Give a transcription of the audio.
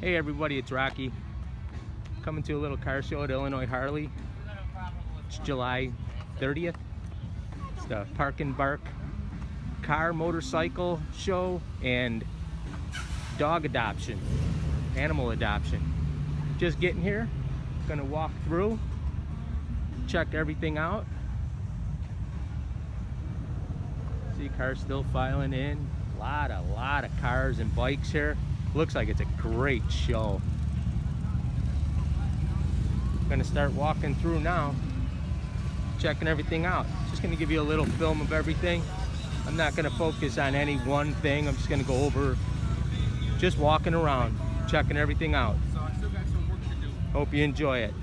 Hey everybody, it's Rocky. Coming to a little car show at Illinois Harley. It's July 30th. It's the Park and Bark car motorcycle show and dog adoption, animal adoption. Just getting here, gonna walk through, check everything out. See cars still filing in. Lot of cars and bikes here. Looks like it's a great show. Gonna start walking through now, checking everything out. Just gonna give you a little film of everything. I'm not gonna focus on any one thing. I'm just gonna go over, just walking around, checking everything out. So I still got some work to do. Hope you enjoy it.